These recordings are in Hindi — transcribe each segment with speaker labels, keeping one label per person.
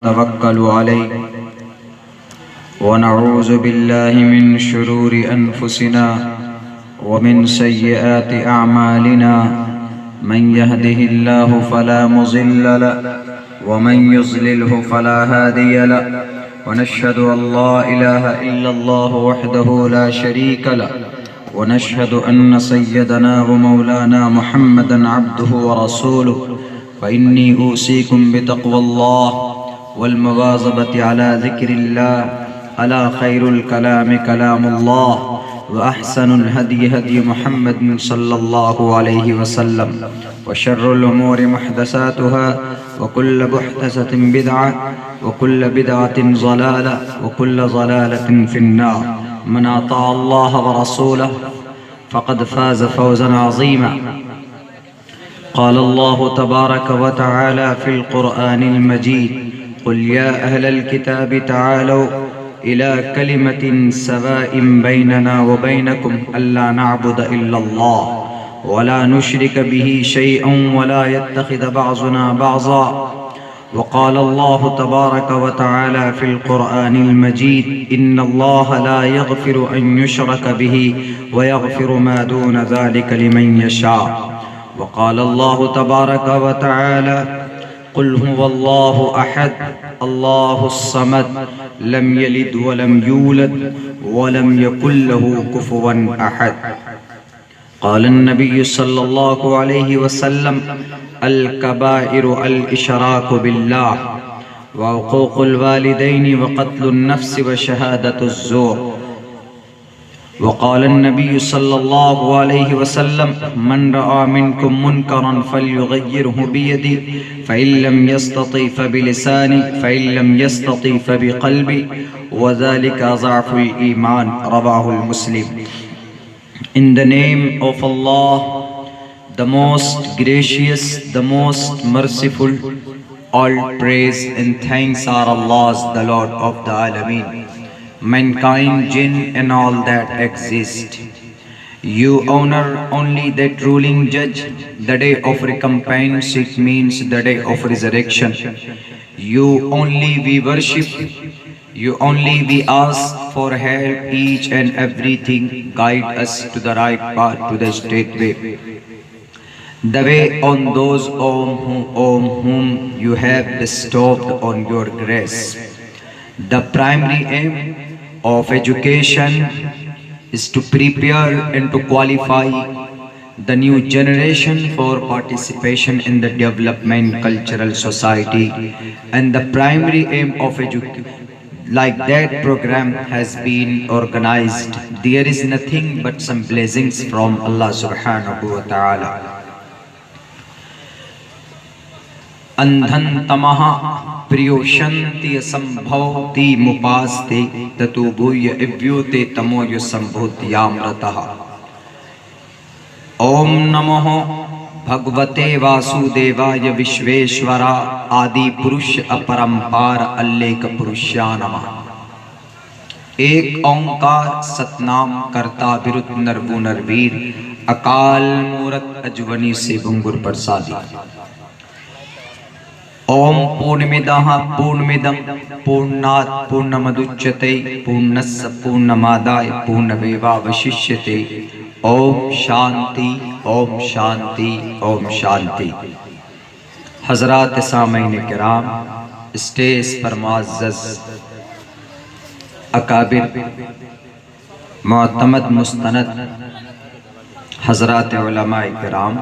Speaker 1: तवक्कलु अलैहि व नऊज़ु बिल्लाहि मिन शुरूरि अनफुसिना व मिन सय्यिआति अअमालिना मन यहदिहिल्लाहु फला मुज़िल्ल लहु व मन युज़्लिल्हु फला हादिय लहु व नशहदु अल्ला इलाहा इल्लल्लाहु वहदहु ला शरीक लहु व नशहदु अन्न सय्यदना व मौलाना मुहम्मदन अब्दुहु व रसूलुहु फ इन्नी ऊसीकुम बितक़्वल्लाह वल मुवाज़बति अला ज़िक्रिल्लाह अला खैरुल कलामि कलामुल्लाह व अहसनुल हदी हदी मुहम्मद सल्लल्लाहु अलैहि वसल्लम व शर्रुल उमूरि मुहदसातुहा व कुल्ल मुहदसतिन बिदअह व कुल्ल बिदअतिन ज़लालह व कुल्ल ज़लालतिन फिन्नार मन अता अल्लाह व रसूलहु फ़क़द फ़ाज़ फ़ौज़न अज़ीमा। क़ाल अल्लाहु तबारक व तआला फ़िल क़ुरआनिल मजीद क़ुल या अहलल किताबि तआलौ इला कलिमतिन सवाइन बैनना व बैनकुम अल्ला नअबुद इल्लल्लाह व ला नुश्रिक बिही शैअन व ला यत्तखिज़ बअज़ुना बअज़ा। व क़ाल अल्लाहु तबारक व तआला फ़िल क़ुरआनिल मजीद इन्नल्लाह ला यग़फ़िरु अन युश्रक बिही व यग़फ़िरु मा दून ज़ालिक लिमन यशा। व क़ाल अल्लाहु तबारक व तआला क़ुल हुवल्लाहु अहद अल्लाहुस समद लम यलिद व लम यूलद व लम यकुल लहू कुफ़ुवन अहद। क़ाल अन्नबी सल्लल्लाहु अलैहि वसल्लम अल कबाइरु अल इशराकु बिल्लाह व उक़ूक़ुल वालिदैनि व क़त्लुन नफ्सि व शहादतुज़ ज़ूर। व क़ाल अन्नबी सल्लल्लाहु अलैहि वसल्लम मन रआ मिनकुम मुनकरन फलयुग़य्यिरहु बियदिही फ़इन लम यस्तति फ़बिलिसानिही फ़इन लम यस्तति फ़बिक़ल्बिही व ज़ालिका ज़अफ़ुल ईमान। रवाहुल मुस्लिम। In the name of Allah, the most gracious, the most merciful, all praise and thanks are Allah's, the Lord of the Alameen. Mankind, jinn and all that exist, you honor only that ruling judge, the day of recompense, it means the day of resurrection. You only we worship, you only we ask for help, each and everything guide us to the right path, to the straight way. The way on those on whom you have bestowed on your grace. The primary aim of education is to prepare and to qualify the new generation for participation in the development cultural society, and the primary aim of education, like that program has been organized, there is nothing but some blessings from Allah subhanahu wa ta'ala. Andhan tamaha priyoshanti sambhavti mupaste tatubuya ivyute tamoya sambhuti yamrataha. Om namo भगवते वासुदेवाय विश्वेश्वरा आदि पुरुष अपरंपार अल्लेख पुरुषा नमः। एक ओंकार सतनाम करता विरुद्ध नरवु नरवीर अकाल मूरत अजवनी से भुंगुर प्रसादी। ओम पूर्णमिदः पूर्णमिदं पूर्णात् पूर्णमुदच्यते पूर्णस्य पूर्णमादाय पूर्णमेवावशिष्यते। ओम शांति ओम शांति ओम शांति। हजरात सामईन किराम, स्टेज पर मुअज़्ज़ज़ अकाबिर मुअतमद मुस्तनद हजरात उलमाए किराम,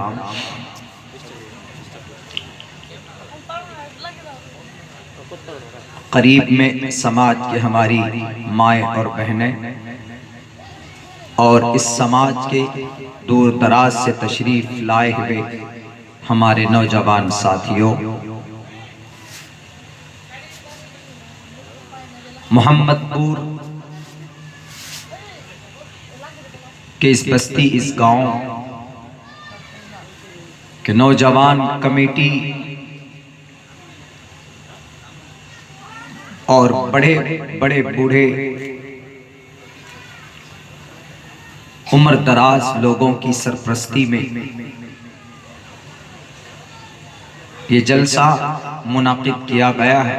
Speaker 1: करीब में समाज के हमारी माएँ और बहनें और इस समाज के दूर दराज से तशरीफ लाए हुए हमारे नौजवान साथियों, मोहम्मदपुर के इस बस्ती, इस गांव के नौजवान कमेटी और बड़े बड़े बूढ़े उम्र दराज लोगों की सरपरस्ती में ये जलसा मुनाकिद किया गया है।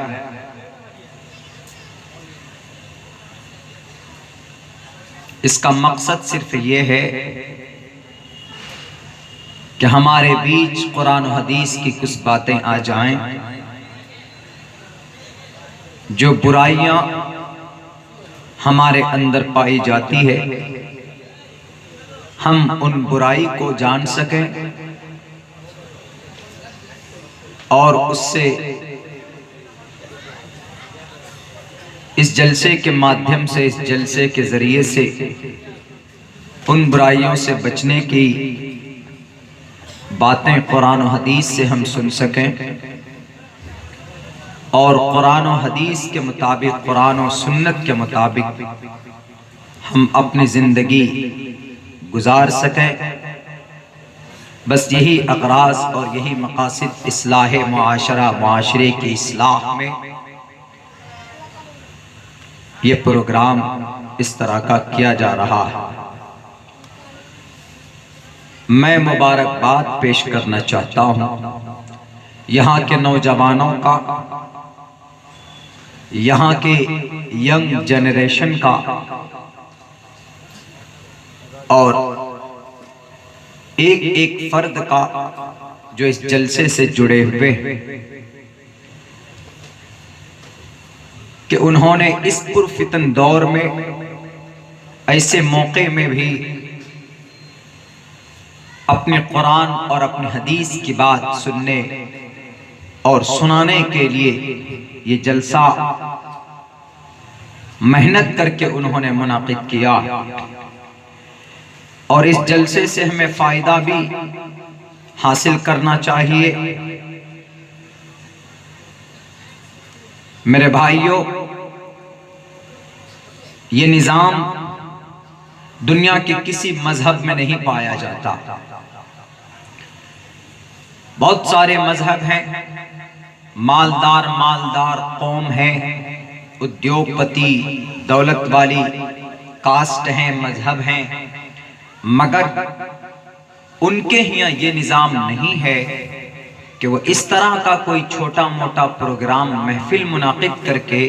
Speaker 1: इसका मकसद सिर्फ ये है कि हमारे बीच कुरान और हदीस की कुछ बातें आ जाएं, जो बुराइयां हमारे अंदर पाई जाती है, हम उन बुराई को जान सकें और उससे इस जलसे के माध्यम से, इस जलसे के जरिए से उन बुराइयों से बचने की बातें कुरान और हदीस से हम सुन सकें और कुरान और हदीस के मुताबिक, कुरान और सुन्नत के मुताबिक हम अपनी जिंदगी गुजार सकें। बस यही अगराज और यही मकासिद इस्लाह मुआशरा, मुआशरे की इस्लाह में ये प्रोग्राम इस तरह का किया जा रहा है। मैं मुबारकबाद पेश करना चाहता हूँ यहाँ के नौजवानों का, यहाँ के यंग जनरेशन का और एक एक फर्द का जो इस जलसे से जुड़े हुए, कि उन्होंने इस पुरफितन दौर में, ऐसे मौके में भी अपने कुरान और अपनी हदीस की बात सुनने और सुनाने के लिए ये जलसा मेहनत करके उन्होंने मुनाकिद किया। और इस जलसे से हमें फायदा भी हासिल करना चाहिए। मेरे भाइयों, ये निजाम दुनिया के किसी मजहब में नहीं पाया जाता। बहुत सारे मजहब हैं, मालदार मालदार कौम है, उद्योगपति, दौलत वाली कास्ट हैं, मजहब हैं, मगर उनके यहाँ ये निजाम नहीं है कि वो इस तरह का कोई छोटा मोटा प्रोग्राम, महफिल मुनाकिद करके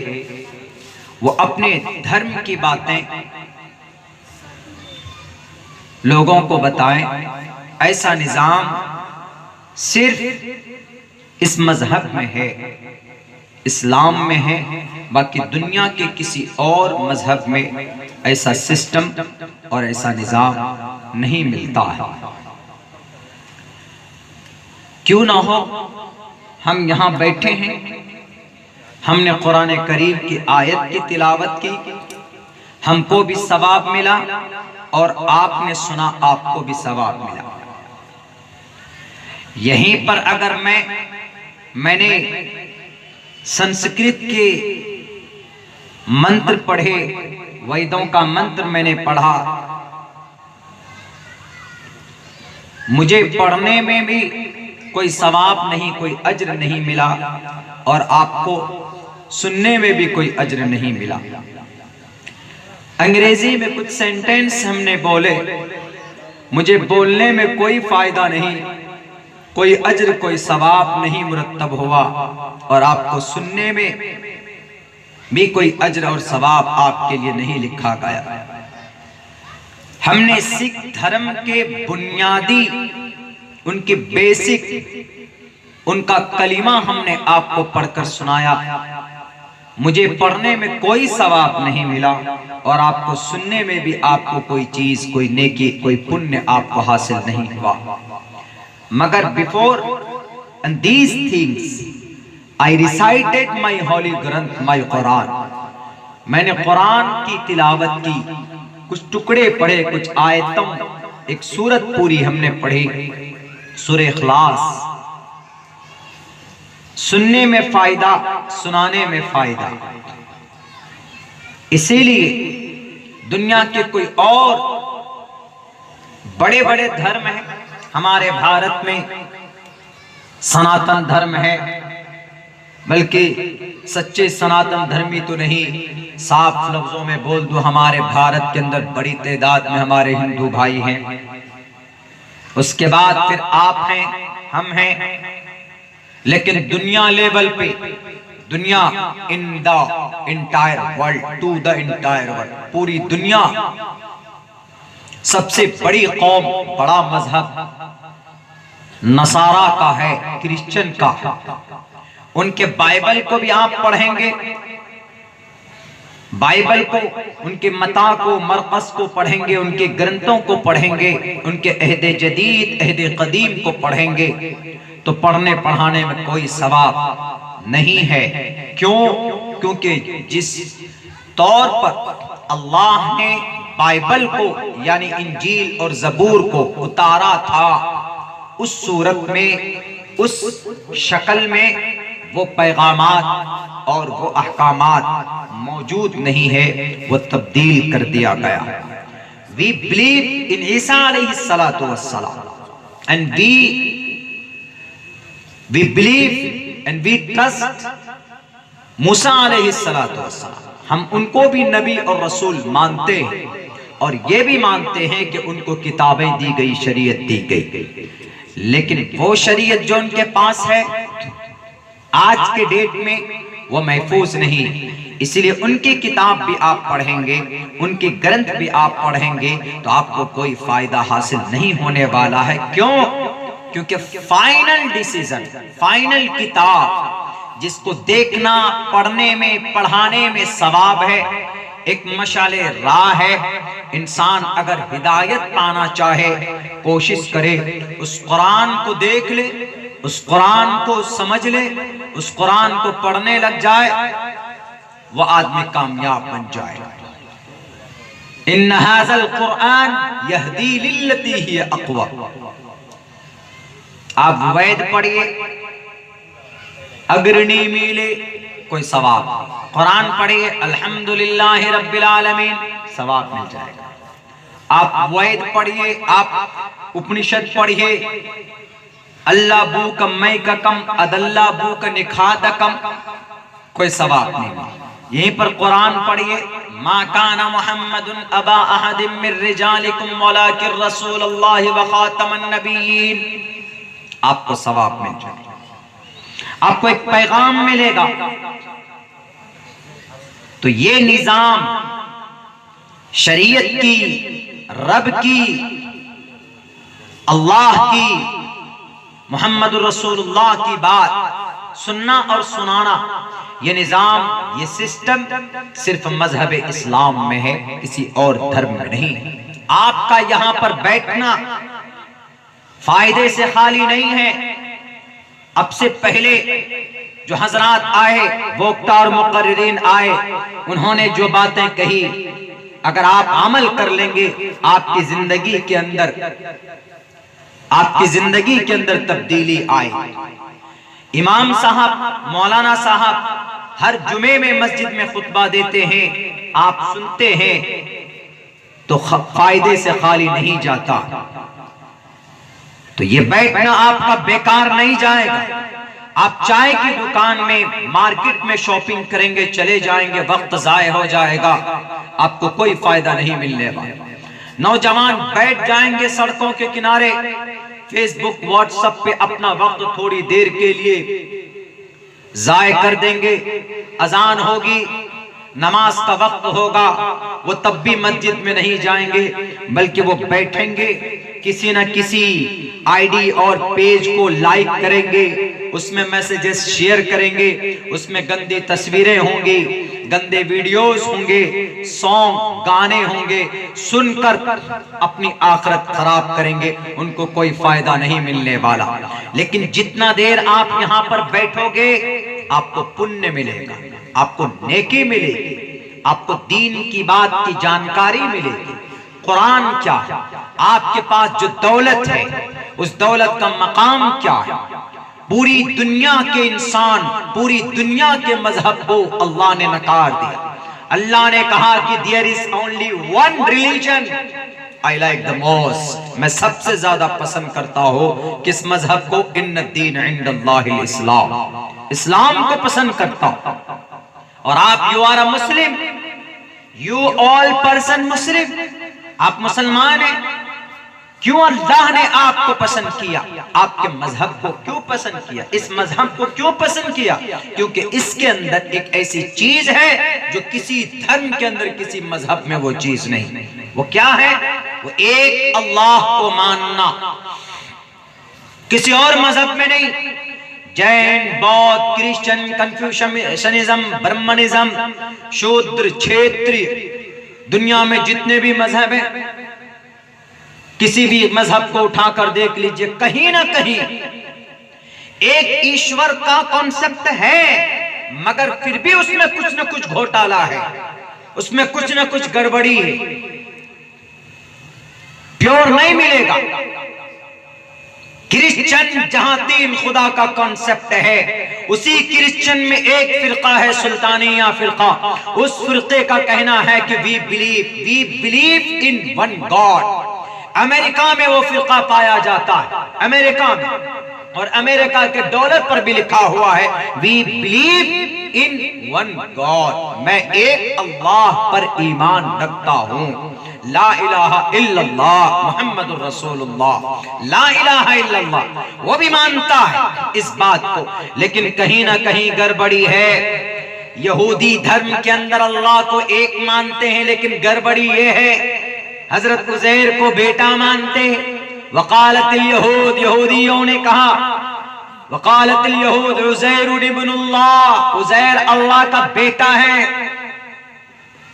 Speaker 1: वो अपने धर्म की बातें लोगों को बताएं। ऐसा निजाम सिर्फ इस मजहब में है, इस्लाम में है, बाकी दुनिया के किसी और मजहब में ऐसा सिस्टम और ऐसा निजाम नहीं मिलता है। क्यों ना हो, हम यहाँ बैठे हैं, हमने कुरान करीम की आयत की तिलावत की, हमको भी सवाब मिला और आपने सुना, आपको भी सवाब मिला। यहीं पर अगर मैंने संस्कृत के मंत्र पढ़े, वेदों का मंत्र मैंने पढ़ा, मुझे पढ़ने में भी कोई सवाब नहीं, कोई अज्र नहीं मिला और आपको सुनने में भी कोई अज्र नहीं मिला। अंग्रेजी में कुछ सेंटेंस हमने बोले, मुझे बोलने में कोई फायदा नहीं, कोई अज्र कोई सवाब नहीं मुरत्तब हुआ और आपको सुनने में भी कोई अज्र और सवाब आपके लिए नहीं लिखा गया। हमने सिख धर्म के बुनियादी, उनकी बेसिक, उनका कलीमा हमने आपको पढ़कर सुनाया, मुझे पढ़ने में कोई सवाब नहीं मिला और आपको सुनने में भी आपको कोई चीज, कोई नेकी, कोई पुण्य आपको हासिल नहीं हुआ। मगर before these things I recited my holy ग्रंथ, my कुरान, मैंने कुरान की तिलावत की, कुछ टुकड़े पढ़े, कुछ आयतों, एक सूरत पूरी हमने पढ़ी, सूरह इखलास। सुनने में फायदा, सुनाने में फायदा। इसीलिए दुनिया के कोई और बड़े बड़े धर्म हैं, हमारे भारत में सनातन धर्म है, बल्कि सच्चे सनातन धर्मी तो नहीं, साफ लफ्जों में बोल दूं, हमारे भारत के अंदर बड़ी तादाद में हमारे हिंदू भाई हैं, उसके बाद फिर आप हैं, हम हैं, लेकिन दुनिया लेवल पे, दुनिया in the entire world, to the entire world, पूरी दुनिया
Speaker 2: सबसे बड़ी कौम, बड़ा मजहब नसारा का है, क्रिश्चियन का है। उनके बाइबल को भी आप पढ़ेंगे, बाइबल को, उनके मता को, मरकस को पढ़ेंगे, उनके ग्रंथों को पढ़ेंगे, उनके अहद जदीद अहद कदीम को पढ़ेंगे, तो पढ़ने पढ़ाने में कोई सवाब नहीं है। क्यों? क्योंकि जिस तौर पर अल्लाह ने बाइबल को यानी इंजील और ज़बूर को उतारा था, उस सूरत में, उस शक्ल में वो पैगामात और वो अहकामात मौजूद नहीं है, वो तब्दील कर दिया गया। वी बिलीव इन ईसा अलैहिस्सलातु वस्सलाम and we believe and we trust Musa अलैहिस्सलातु वस्सलाम। हम उनको भी नबी और रसूल मानते हैं और ये भी मानते हैं कि उनको किताबें दी गई, शरीयत दी गई, लेकिन वो शरीयत जो उनके पास है आज के डेट में वो महफूज नहीं। इसलिए उनकी किताब भी आप पढ़ेंगे, उनके ग्रंथ भी आप पढ़ेंगे, तो आपको कोई फायदा हासिल नहीं होने वाला है। क्यों? क्योंकि फाइनल डिसीजन, फाइनल किताब जिसको देखना, पढ़ने में, पढ़ाने में सवाब है, एक मशाले राह है। इंसान अगर हिदायत पाना चाहे, कोशिश करे, उस कुरान को देख ले, उस कुरान को समझ ले, उस कुरान को पढ़ने लग जाए, वह आदमी कामयाब बन जाए। इन्ना हाज़ल कुरान यहदी लिल्लती हिय अक़वा। आप वैद पढ़िए, अगर नहीं मिले कोई सवाब, कुरान पढ़िए अल्हम्दुलिल्लाह रब्बिल आलमीन, सवाब मिल जाएगा। आप वैद पढ़िए, आप उपनिषद पढ़िए, अल्लाह बू का मैं का कम अदल्ला बू का निखात कम, कोई सवाब नहीं। यहीं पर कुरान पढ़िए, मा काना मुहम्मदुन अबा अहदिम मिर रिजालिकुम वलाकिन रसूलुल्लाह व खातमन नबिय्यीन, आपको सवाब मिल जाएगा, आपको एक पैगाम मिलेगा। तो ये निजाम शरीयत की, रब की, अल्लाह की, मोहम्मद रसूलुल्लाह की बात सुनना और सुनाना, ये निजाम, ये सिस्टम सिर्फ मजहब इस्लाम में है, किसी और धर्म में नहीं। आपका यहां पर बैठना फायदे से खाली नहीं है। अब से पहले जो हजरात आए, वक्ता और मुकर्रिरीन आए, उन्होंने जो बातें कही, अगर आप अमल कर लेंगे, आपकी जिंदगी के अंदर, आपकी जिंदगी के अंदर तब्दीली आए। इमाम साहब, मौलाना साहब हर जुमे में मस्जिद में खुतबा देते हैं, आप सुनते हैं, तो फायदे से खाली नहीं जाता। तो ये बैठना आपका बेकार नहीं जाएगा। आप चाय की दुकान में, मार्केट में शॉपिंग करेंगे, चले जाएंगे, वक्त जाया हो जाएगा, आपको कोई फायदा नहीं मिलने वाला। नौजवान बैठ जाएंगे सड़कों के किनारे, फेसबुक, व्हाट्सएप पे अपना वक्त थोड़ी देर के लिए जाया कर देंगे। अजान होगी, नमाज का वक्त होगा, वो तब भी मस्जिद में नहीं जाएंगे, बल्कि वो बैठेंगे, किसी न किसी आईडी और पेज को लाइक करेंगे, उसमें मैसेजेस शेयर करेंगे, उसमें गंदी तस्वीरें होंगी, गंदे वीडियोस होंगे, सॉन्ग, गाने होंगे, सुनकर अपनी आखिरत खराब करेंगे, उनको कोई फायदा नहीं मिलने वाला। लेकिन जितना देर आप यहाँ पर बैठोगे, आपको पुण्य मिलेगा, आपको नेकी मिलेगी, आपको दीन की बात की जानकारी मिलेगी। कुरान क्या है, आपके पास जो दौलत है, उस दौलत का मकाम क्या है। पूरी दुनिया के इंसान, पूरी दुनिया के मजहब को अल्लाह ने नकार दिया। अल्लाह ने कहा कि there is only one religion I like the most, मैं सबसे ज्यादा पसंद करता हूँ किस मजहब को, इन्न दीन इंदल्लाहिल इस्लाम, इस्लाम को पसंद करता हूँ। और आप, you are a Muslim, you all person Muslim, आप मुसलमान हैं। क्यों अल्लाह ने आपको पसंद किया, आपके मजहब को क्यों पसंद किया, इस मजहब को क्यों पसंद किया? क्योंकि इसके अंदर एक ऐसी चीज है जो किसी धर्म के अंदर, किसी मजहब में वो चीज नहीं। वो क्या है? वो एक अल्लाह को मानना, किसी और मजहब में नहीं। जैन, बौद्ध, क्रिश्चियन, कन्फ्यूशनिज्म, ब्रह्मनिज्म, शूद्र, क्षेत्रीय, दुनिया में जितने भी मजहब हैं, किसी भी मजहब को उठाकर देख लीजिए, कहीं ना कहीं एक ईश्वर का कॉन्सेप्ट है, मगर फिर भी उसमें कुछ ना कुछ घोटाला है, उसमें कुछ ना कुछ गड़बड़ी है, प्योर नहीं मिलेगा। क्रिश्चियन जहां 3 खुदा का कॉन्सेप्ट है, उसी क्रिश्चियन में एक फिरका है सुल्तानिया फिरका। उस फिरके का कहना है कि we believe in one God. America में वो फिरका पाया जाता है, अमेरिका में, और अमेरिका के डॉलर पर भी लिखा हुआ है we believe in one God. मैं एक अल्लाह पर ईमान रखता हूं, ला इलाहा इल्लल्लाह मुहम्मदुर रसूलुल्लाह, ला इलाहा इल्लल्लाह। वो भी मानता है इस बात को, लेकिन कहीं ना कहीं गड़बड़ी है। यहूदी धर्म के अंदर अल्लाह को एक मानते हैं, लेकिन गड़बड़ी ये है हजरत उज़ैर को बेटा मानते हैं। वकालतिल यहूद, यहूदियों ने कहा, वकालतिल यहूद उज़ैर इब्नुल्लाह, उज़ैर अल्लाह का बेटा है,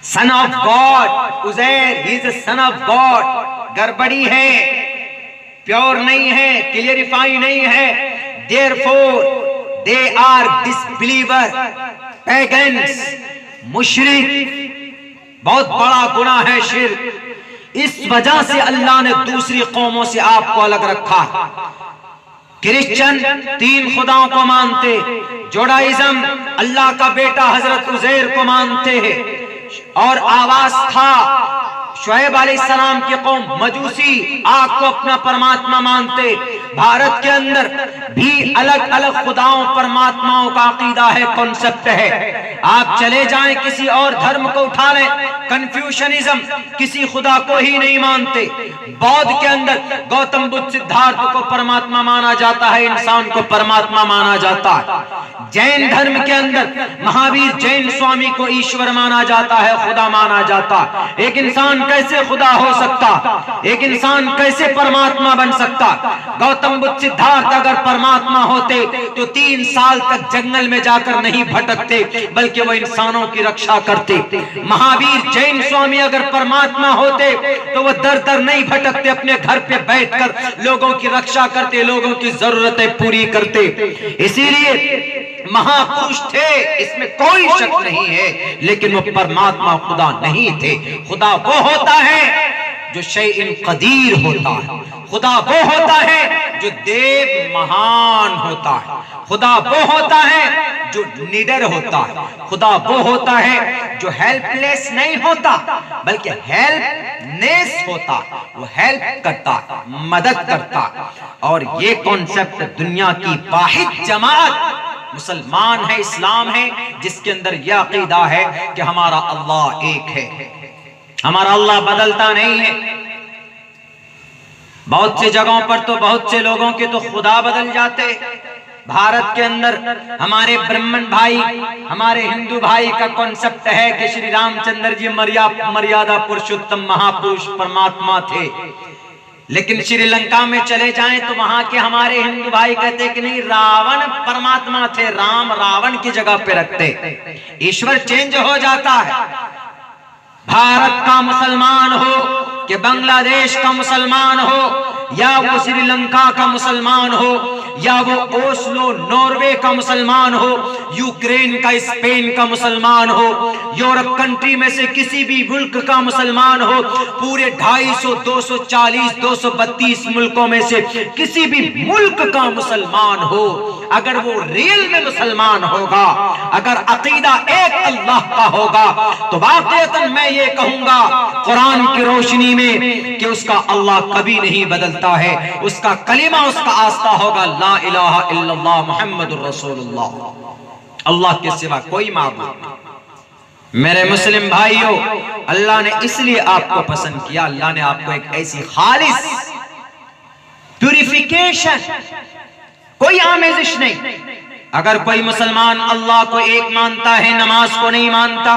Speaker 2: son of God. Uzair he is a son of God. गड़बड़ी है, प्योर नहीं है, क्लियरिफाई नहीं है। Therefore they are disbeliever, pagans, मुशरिक। बहुत बड़ा गुनाह है शिर्क। इस वजह से अल्लाह ने दूसरी कौमों से आपको अलग रखा। क्रिश्चियन 3 खुदाओं को मानते, जोडाइज्म अल्लाह का बेटा हजरत उज़ैर को मानते हैं, और आवाज था शुएब अलैहिस्सलाम की कौम मजूसी आग को अपना परमात्मा मानते। भारत के अंदर भी अलग अलग खुदाओं परमात्माओं का अकीदा है, कॉन्सेप्ट है। आप चले जाएं किसी और धर्म को उठा लें, कन्फ्यूशनिज्म किसी खुदा को ही नहीं मानते। बौद्ध के अंदर गौतम बुद्ध, सिद्धार्थ को परमात्मा माना जाता है, इंसान को परमात्मा माना जाता है। जैन धर्म के अंदर महावीर जैन स्वामी को ईश्वर माना जाता है, खुदा माना जाता है। एक इंसान कैसे खुदा हो सकता, एक इंसान कैसे परमात्मा बन सकता? गौतम बुद्ध, सिद्धार्थ अगर परमात्मा होते तो 3 साल तक जंगल में जाकर नहीं भटकते, बल्कि वो इंसानों की रक्षा करते। महावीर जैन स्वामी अगर परमात्मा होते तो वो दर दर नहीं भटकते, अपने घर पे बैठकर लोगों की रक्षा करते, लोगों की जरूरतें पूरी करते। इसीलिए महापुरुष थे, इसमें कोई शक नहीं है, लेकिन वो परमात्मा खुदा नहीं थे। खुदा वो होता है जो शैइन कदीर होता है, खुदा वो होता है जो देव महान होता है, खुदा वो होता है जो निडर होता है, खुदा वो होता है जो हेल्पलेस नहीं होता बल्कि हेल्पनेस होता, वो हेल्प करता, मदद करता। और ये कॉन्सेप्ट दुनिया की वाहिद जमात मुसलमान है, इस्लाम है, जिसके अंदर यह अकीदा है कि हमारा अल्लाह एक है, हमारा अल्लाह बदलता नहीं है। बहुत सी जगहों पर तो बहुत से लोगों के तो खुदा बदल जाते। भारत के अंदर हमारे ब्राह्मण भाई, हमारे हिंदू भाई का कॉन्सेप्ट है कि श्री रामचंद्र जी मर्यादा पुरुषोत्तम महापुरुष परमात्मा थे, लेकिन श्रीलंका में चले जाएं तो वहां के हमारे हिंदू भाई कहते कि नहीं, रावण परमात्मा थे, राम रावण की जगह पे रखते। ईश्वर चेंज हो जाता है। भारत का मुसलमान हो कि बांग्लादेश का मुसलमान हो, या वो श्रीलंका का मुसलमान हो, या वो ओस्लो नॉर्वे का मुसलमान हो, यूक्रेन का, स्पेन का मुसलमान हो, यूरोप कंट्री में से किसी भी मुल्क का मुसलमान हो, पूरे 250, 240, 232 मुल्कों में से किसी भी मुल्क का मुसलमान हो, अगर वो रियल में मुसलमान होगा, अगर अकीदा एक अल्लाह का होगा, तो वाकईतन मैं ये कहूंगा कुरान की रोशनी में कि उसका अल्लाह कभी नहीं बदलता है, उसका कलिमा, उसका आस्था होगा ला इलाहा इल्लल्लाह मुहम्मदुर रसूलुल्लाह। अल्लाह के सिवा कोई माबूद नहीं। मेरे मुस्लिम भाइयों, अल्लाह ने इसलिए आपको पसंद किया, अल्लाह ने आपको एक ऐसी खालिस प्यूरिफिकेशन, कोई आमेजिश नहीं। अगर कोई मुसलमान अल्लाह को एक मानता है, नमाज को नहीं मानता,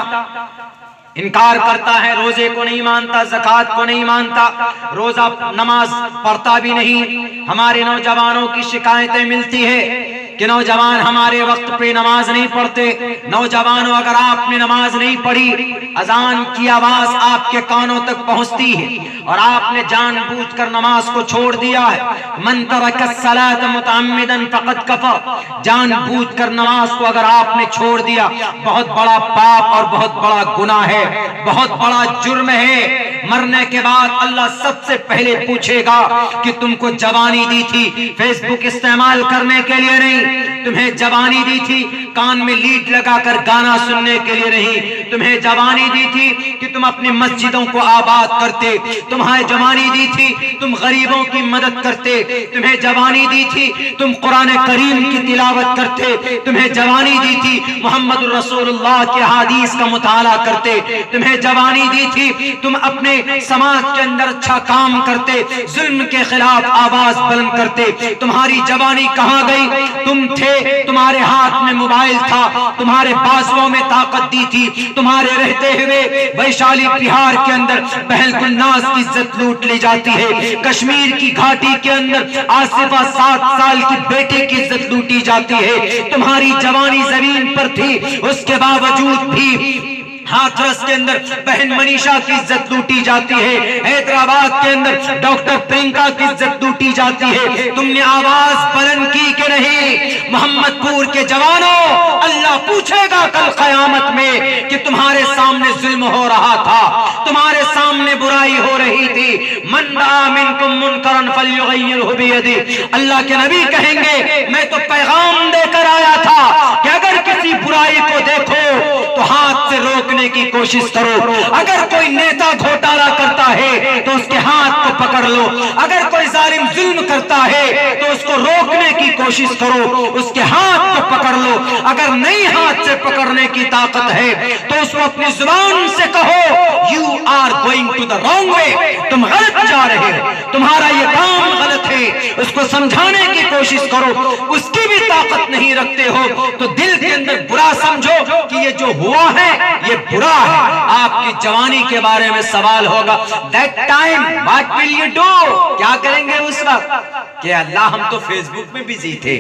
Speaker 2: इनकार करता है, रोजे को नहीं मानता, ज़कात को नहीं मानता, रोजा नमाज पढ़ता भी नहीं। हमारे नौजवानों की शिकायतें मिलती है कि नौजवान हमारे वक्त पे नमाज नहीं पढ़ते। नौजवानों, अगर आपने नमाज नहीं पढ़ी, अजान की आवाज आपके कानों तक पहुंचती है और आपने जानबूझकर नमाज को छोड़ दिया है, मन तरका सलात मुतअम्मिदन फक़द कफ़र, जानबूझकर नमाज को अगर आपने छोड़ दिया, बहुत बड़ा पाप और बहुत बड़ा गुनाह है, बहुत बड़ा जुर्म है। मरने के बाद अल्लाह सबसे पहले पूछेगा कि तुमको जवानी दी थी फेसबुक इस्तेमाल करने के लिए नहीं, तुम्हें जवानी दी थी कान में लीड लगाकर गाना सुनने के लिए नहीं, तुम्हें जवानी दी थी कि तुम अपनी मस्जिदों को आबाद करते, तुम्हें जवानी दी थी तुम गरीबों की मदद करते, तुम्हें जवानी दी थी तुम कुरान करीम की तिलावत करते, तुम्हें जवानी दी थी मोहम्मद रसूलुल्लाह के हदीस का मुताला करते, तुम्हें जवानी दी थी तुम अपने समाज के अंदर अच्छा काम करते, जुल्म के खिलाफ आवाज बुलंद करते। तुम्हारी जवानी कहाँ गई? तुम थे, तुम्हारे हाथ में मोबाइल था, तुम्हारे बाजुओं में ताकत दी थी, तुम्हारे रहते हुए वैशाली बिहार के अंदर पहलकुन्नास की इज्जत लूट ली जाती है, कश्मीर की घाटी के अंदर आसिफा 7 साल की बेटी की इज्जत लूटी जाती है। तुम्हारी जवानी जमीन पर थी, उसके बावजूद भी हाथरस के अंदर बहन मनीषा की इज्जत लूटी जाती है, हैदराबाद के अंदर डॉक्टर प्रियंका की इज्जत लूटी जाती है। तुमने आवाज बुलंद की कि नहीं? मोहम्मदपुर के जवानों, अल्लाह पूछेगा कल कयामत में कि तुम्हारे सामने जुल्म हो रहा था, तुम्हारे सामने बुराई हो रही थी, मन रआ मिनकुम मुनकरन फल्युगय्यिरहु बियदी। अल्लाह के नबी कहेंगे मैं तो पैगाम देकर आया था कि अगर किसी बुराई को देखो तो हाथ से रोकने की कोशिश करो, अगर कोई नेता घोटाला करता है तो उसके हाथ को पकड़ लो, अगर कोई जालिम जुल्म करता है तो उसको रोकने की कोशिश करो, उसके हाथ को पकड़ लो, अगर नहीं हाथ से पकड़ने की ताकत है तो उसको अपनी जुबान से कहो you are going to the wrong way, तुम गलत जा रहे हो, तुम्हारा ये काम गलत है, उसको समझाने की कोशिश करो, उसकी भी ताकत नहीं रखते हो तो दिल के अंदर बुरा समझो कि ये जो हुआ है ये बुरा है। आपकी जवानी के बारे में सवाल होगा, that time what will you do, क्या करेंगे उस वक्त? कि अल्लाह हम तो फेसबुक में बिजी थे,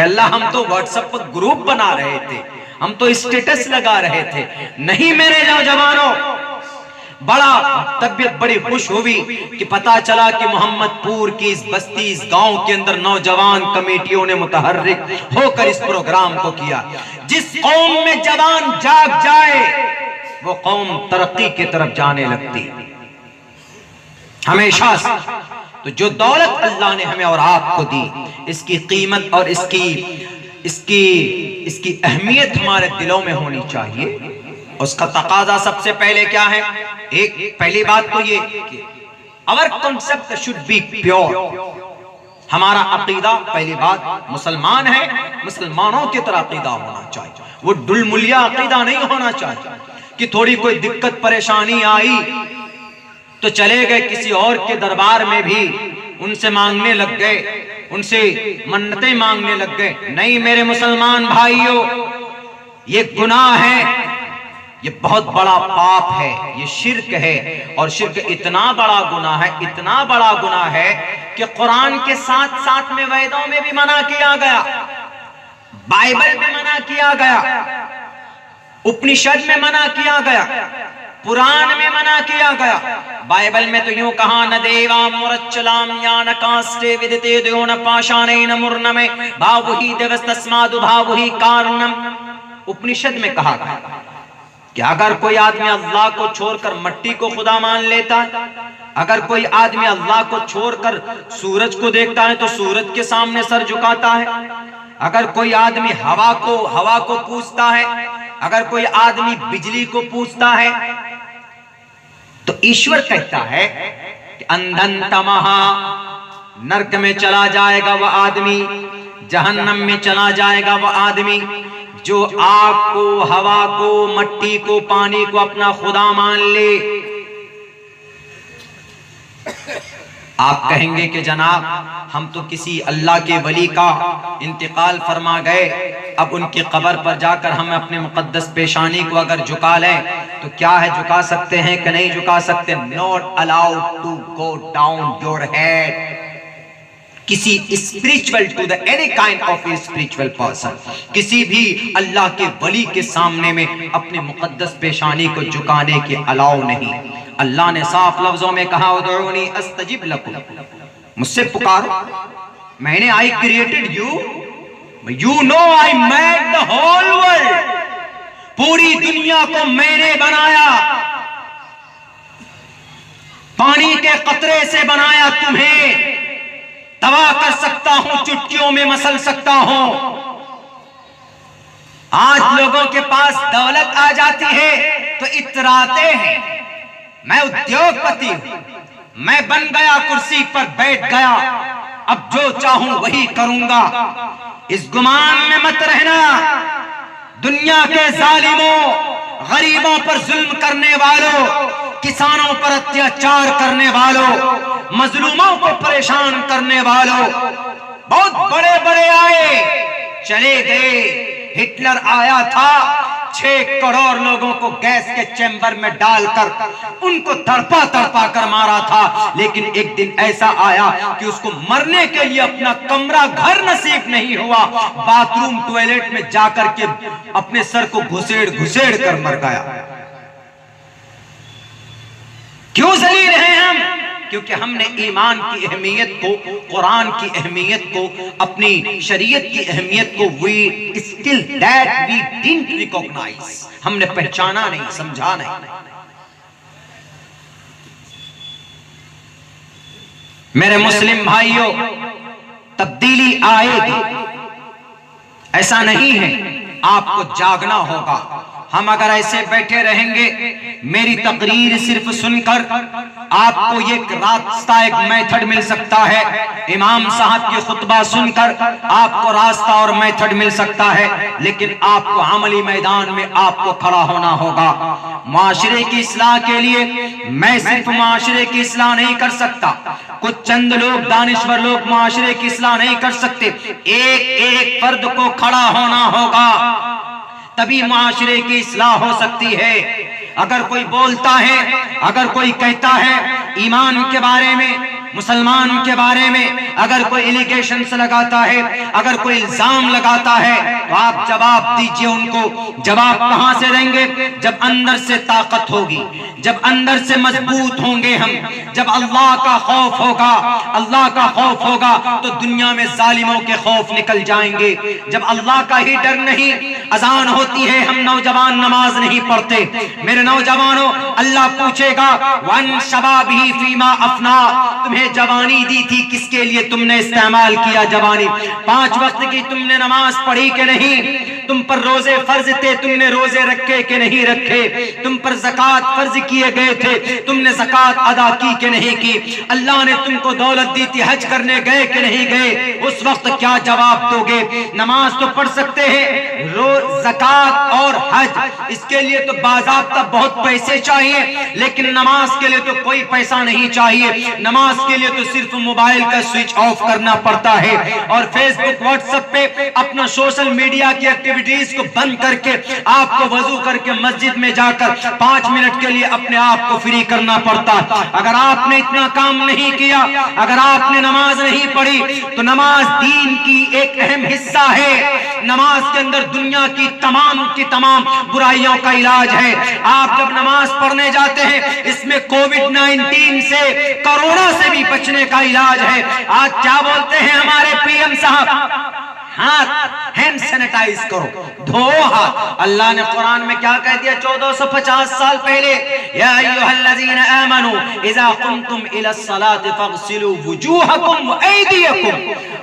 Speaker 2: अल्लाह हम तो व्हाट्सएप पर ग्रुप बना रहे थे, हम तो स्टेटस लगा रहे थे। नहीं मेरे नौजवानों, बड़ा तबीयत बड़ी खुश हुई कि पता चला कि मोहम्मदपुर की इस बस्ती, इस गांव के अंदर नौजवान कमेटियों ने मुतहर्रिक होकर इस प्रोग्राम को किया। जिस कौम में जवान जाग जाए वो कौम तरक्की की तरफ जाने लगती हमेशा से। तो जो दौलत अल्लाह ने हमें और आपको दी, इसकी कीमत और इसकी अहमियत हमारे दिलों में होनी चाहिए। उसका तकाजा सबसे पहले क्या है? एक पहली बात तो ये कि our concept should be pure, हमारा अकीदा पहली बात मुसलमान है, मुसलमानों की तरह अकीदा होना चाहिए, वो डुलमुलिया अकीदा नहीं होना चाहिए कि थोड़ी कोई दिक्कत परेशानी आई तो चले गए किसी और के दरबार में भी उनसे मांगने लग गए, उनसे मन्नतें मांगने लग गए। नहीं मेरे मुसलमान भाइयों, ये गुनाह है, ये बहुत बड़ा पाप है, ये शिर्क है। और शिर्क इतना बड़ा गुनाह है, इतना बड़ा गुनाह है कि कुरान के साथ साथ में वेदों में भी मना किया गया, बाइबल में मना किया गया, उपनिषद में मना किया गया, पुराण में मना किया गया। बाइबल में तो यूं कहा, न देवा मुरच्चलाम या न कास्ते विदिते द्यो न पाषाणे न मुर्नमे भावुहि देवस्तस्मादु भावुहि कारणम। उपनिषद में कहा गया कि अगर कोई आदमी अल्लाह को छोड़कर मट्टी को खुदा मान लेता है, अगर कोई आदमी अल्लाह को छोड़कर सूरज को देखता है तो सूरज के सामने सर झुकाता है, अगर कोई आदमी हवा को पूजता है, अगर कोई आदमी बिजली को पूजता है, तो ईश्वर कहता है कि अंधन तमहा, नरक में चला जाएगा वह आदमी, जहन्नम में चला जाएगा वह आदमी जो आग को, हवा को, मट्टी को, पानी को अपना खुदा मान ले। आप कहेंगे कि जनाब हम तो किसी अल्लाह के वली का इंतकाल फरमा गए, अब उनकी कब्र पर जाकर हम अपने मुकद्दस पेशानी को अगर झुका लें तो क्या है, झुका सकते हैं कि नहीं झुका सकते? Not allowed to go down your head किसी spiritual to the any kind of a spiritual person, किसी भी अल्लाह के वली के सामने में अपने मुकद्दस पेशानी को झुकाने के अलाउ नहीं। अल्लाह ने साफ लफ्जों में कहा, उदऊनी अस्तजिब लकुम, मुझसे पुकारो, मैंने I created you, you know I made the whole world, पूरी दुनिया को मैंने बनाया, पानी के कतरे से बनाया, तुम्हें तबाह कर सकता हूं, चुटकियों में मसल सकता हूं। आज लोगों के पास दौलत आ जाती है तो इतराते हैं, मैं उद्योगपति हूं, मैं बन गया, कुर्सी पर बैठ गया, अब जो चाहूं वही करूंगा। इस गुमान में मत रहना, दुनिया के जालिमों, गरीबों पर जुल्म करने वालों, किसानों पर अत्याचार करने वालों, मजलूमों को परेशान करने वालों, बहुत बड़े बड़े आए चले गए। हिटलर आया था, 6 करोड़ लोगों को गैस के चैम्बर में डालकर उनको तड़पा तड़पा कर मारा था, लेकिन एक दिन ऐसा आया कि उसको मरने के लिए अपना कमरा घर नसीब नहीं हुआ, बाथरूम टॉयलेट में जाकर के अपने सर को घुसेड़ घुसेड़ कर मर गया। क्यों जलील हैं हम? क्योंकि हमने ईमान की अहमियत को, कुरान की अहमियत को, अपनी शरीयत की अहमियत को we still that we didn't recognise, हमने पहचाना नहीं, समझा नहीं। मेरे मुस्लिम भाइयों, तब्दीली आएगी, ऐसा नहीं है, आपको जागना होगा। हम अगर ऐसे बैठे रहेंगे, मेरी तकरीर सिर्फ सुनकर आपको ये रास्ता, एक मेथड मिल सकता है, इमाम साहब की खुतबा सुनकर आपको रास्ता और मेथड मिल सकता है, लेकिन आपको अमली मैदान में आपको खड़ा होना होगा। माशरे की इस्लाह के लिए मैं सिर्फ माशरे की इस्लाह नहीं कर सकता, कुछ चंद लोग, दानिश्वर लोग माशरे की इस्लाह नहीं कर सकते, एक एक फर्द को खड़ा होना होगा, तभी माशरे की इस्लाह हो सकती है। अगर कोई बोलता है, अगर कोई कहता है ईमान के बारे में, मुसलमान के बारे में, अगर कोई एलिगेशंस लगाता है, अगर कोई इल्जाम लगाता है, तो आप जवाब दीजिए उनको। जवाब कहां से देंगे? जब अंदर से ताकत होगी, जब अंदर से मजबूत होंगे हम, जब अल्लाह का खौफ होगा, अल्लाह का खौफ होगा तो दुनिया में जालिमों के खौफ निकल जाएंगे। जब अल्लाह का ही डर नहीं, अजान होती है, हम नौजवान नमाज नहीं पढ़ते। मेरे नौजवानों, अल्लाह पूछेगा वन शबाबी फीमा अफना, तुम्हें जवानी दी थी, किसके लिए तुमने इस्तेमाल किया जवानी? 5 वक्त की तुमने नमाज पढ़ी कि नहीं? तुम पर रोजे फर्ज थे, तुमने रोजे रखे कि नहीं रखे? तुम पर ज़कात फर्ज किए गए थे, तुमने ज़कात अदा की कि नहीं की? अल्लाह ने तुमको दौलत दी थी, हज करने गए कि नहीं गए? उस वक्त क्या जवाब दोगे? नमाज तो पढ़ सकते हैं, रोज ज़कात और हज, इसके लिए तो बाज़ाब्ता बहुत पैसे चाहिए, लेकिन नमाज के लिए तो कोई पैसा नहीं चाहिए। नमाज के लिए तो सिर्फ मोबाइल का स्विच ऑफ करना पड़ता है और फेसबुक, व्हाट्सएप पे अपना सोशल मीडिया की एक्टिविटीज को बंद करके आपको वजू करके मस्जिद में जाकर 5 मिनट के लिए अपने आप को फ्री करना पड़ता। अगर आपने इतना काम नहीं किया, अगर आपने नमाज नहीं पढ़ी, तो नमाज दीन की एक अहम हिस्सा है। नमाज के अंदर दुनिया की तमाम बुराइयों का इलाज है। आप जब नमाज पढ़ने जाते हैं, इसमें कोविड-19 से, कोरोना से भी बचने का इलाज है। आज क्या बोलते हैं हमारे पीएम साहब? हाथ हैंड सैनिटाइज करो, धो हाथ। अल्लाह ने कुरान में क्या कह दिया 1450 साल पहले? या अय्युहल्लज़ीना आमनू इज़ा कुंतुम इलस्सलाति फग़सिलू वुजूहकुम व अयदियकुम।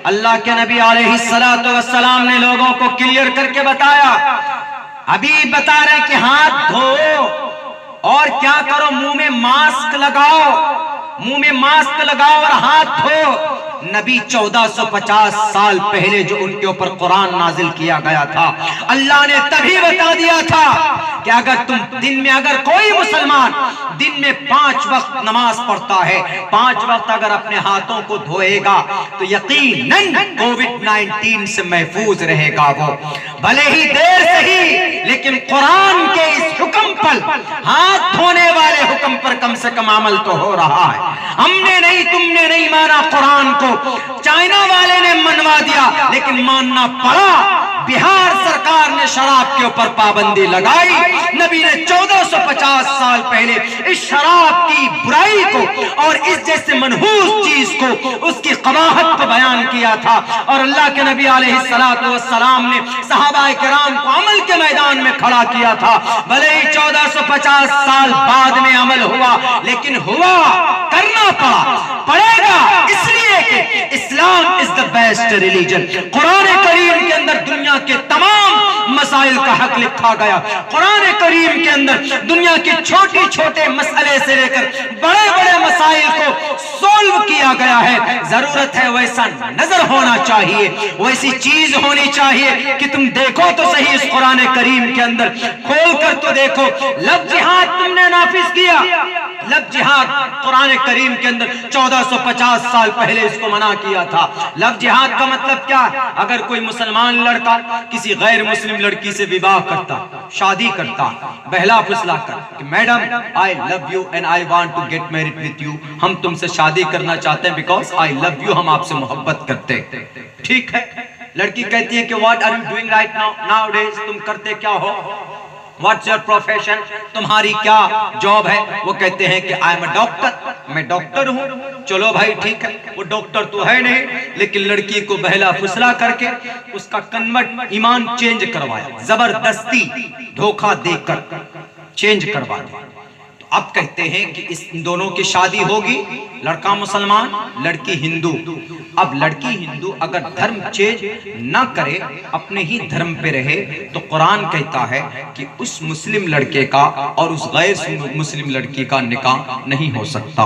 Speaker 2: अल्लाह के नबी अलैहिस्सलातु वस्सलाम ने लोगों को क्लियर करके बताया। अभी बता रहे कि हाथ धो और क्या करो, मुंह में मास्क लगाओ, मुंह में मास्क लगाओ और हाथ धो। नबी 1450 साल पहले जो उनके ऊपर कुरान नाजिल किया गया था, अल्लाह ने तभी बता दिया था कि अगर तुम दिन में, अगर कोई मुसलमान दिन में 5 वक्त नमाज पढ़ता है, 5 वक्त अगर अपने हाथों को धोएगा तो यकीनन कोविड-19 से महफूज रहेगा वो, भले ही देर से ही, लेकिन कुरान के इस हुक्म पर, हाथ धोने वाले हुक्म पर कम से कम अमल तो हो रहा है। हमने नहीं, तुमने नहीं माना कुरान को, चाइना वाले ने मनवा दिया, लेकिन मानना पड़ा। बिहार सरकार ने शराब के ऊपर पाबंदी लगाई। नबी ने 1450 साल पहले इस शराब की बुराई को और इस जैसे मनहूस चीज को, उसकी कबाहत को बयान किया था। और अल्लाह के नबी अलैहिस्सलातु वस्सलाम ने सहाबाए किराम को अमल के मैदान में खड़ा किया था। भले ही 1450 साल बाद में अमल हुआ, लेकिन हुआ, करना पड़ेगा, इसलिए कि Islam is the best religion. कुरान करीम के अंदर दुनिया के तमाम मसाइल का हक लिखा गया। कुरान करीम के अंदर दुनिया के छोटे छोटे मसले से लेकर बड़े बड़े मसाइल को सोल्व किया गया है। जरूरत है वैसा नजर होना चाहिए, वैसी चीज होनी चाहिए कि तुम देखो तो सही इस कुरान करीम के अंदर, खोल कर तो देखो। लफ्ज़ जिहाद तुमने नाफिज किया, लफ्ज़ जिहाद कुरान करीम के अंदर 1450 साल पहले इसको मना किया था। लफ्ज़ जिहाद का मतलब क्या? अगर कोई मुसलमान लड़का किसी गैर मुस्लिम लड़की से विवाह करता, शादी करता, बहला फुसला कर कि madam I love you and I want to get married with you, हम तुमसे शादी करना चाहते हैं बिकॉज आई लव यू, हम आपसे मोहब्बत करते हैं। ठीक है, लड़की कहती है कि what are you doing right now days, तुम करते क्या हो, व्हाट्स योर प्रोफेशन, तुम्हारी क्या जॉब है? वो कहते हैं कि आई एम अ डॉक्टर, मैं डॉक्टर हूँ। चलो भाई ठीक है, वो डॉक्टर तो है नहीं, लेकिन लड़की को बहला फुसला करके उसका कन्वर्ट, ईमान चेंज करवाया, जबरदस्ती धोखा देकर चेंज करवा दिया। तो अब कहते हैं कि इस दोनों की शादी होगी, लड़का मुसलमान, लड़की हिंदू। अब लड़की हिंदू अगर धर्म चेंज ना करे, अपने ही धर्म पे रहे, तो कुरान कहता है कि उस मुस्लिम लड़के का और उस गैर मुस्लिम लड़की का निकाह नहीं हो सकता।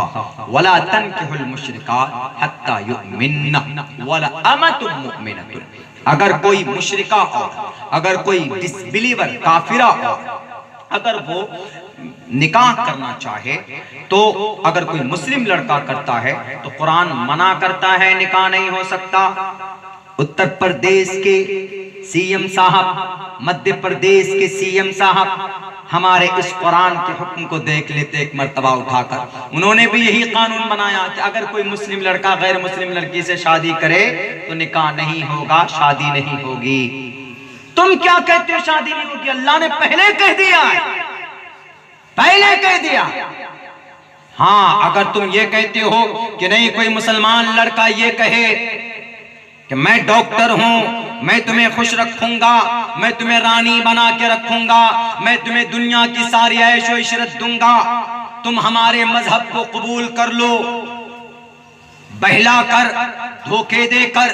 Speaker 2: वला तनकिहुल मुशरिकात हत्ता युमिन्ना वला अमतुम मुमिनतुन। अगर कोई मुशरिका और अगर कोई डिसबिलीवर, काफिरा और अगर वो निकाह करना चाहे, तो अगर कोई मुस्लिम लड़का करता है तो कुरान मना करता है, निकाह नहीं हो सकता। उत्तर प्रदेश के सीएम साहब, मध्य प्रदेश के सीएम साहब हमारे इस कुरान के हुक्म को देख लेते एक मर्तबा उठाकर। उन्होंने भी यही कानून बनाया कि अगर कोई मुस्लिम लड़का गैर मुस्लिम लड़की से शादी करे तो निकाह नहीं होगा, शादी नहीं होगी। तुम क्या कहते हो शादी नहीं होगी? अल्लाह ने पहले कह दिया है, पहले कह दिया। हाँ, अगर तुम ये कहते हो कि नहीं, कोई मुसलमान लड़का ये कहे कि मैं डॉक्टर हूं, मैं तुम्हें खुश रखूंगा, मैं तुम्हें रानी बना के रखूंगा, मैं तुम्हें दुनिया की सारी ऐशो इशरत दूंगा, तुम हमारे मजहब को कबूल कर लो, बहला कर, धोखे देकर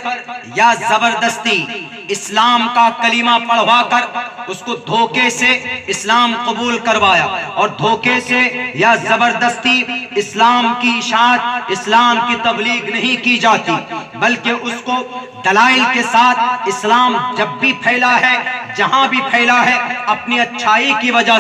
Speaker 2: या जबरदस्ती इस्लाम का कलीमा पढ़वा कर उसको धोखे से इस्लाम कबूल करवाया, और धोखे से या जबरदस्ती इस्लाम की इशाअत, इस्लाम की तबलीग नहीं की जाती, बल्कि उसको दलाइल के साथ इस्लाम जब भी फैला है, जहां भी फैला है, अपनी अच्छाई की वजह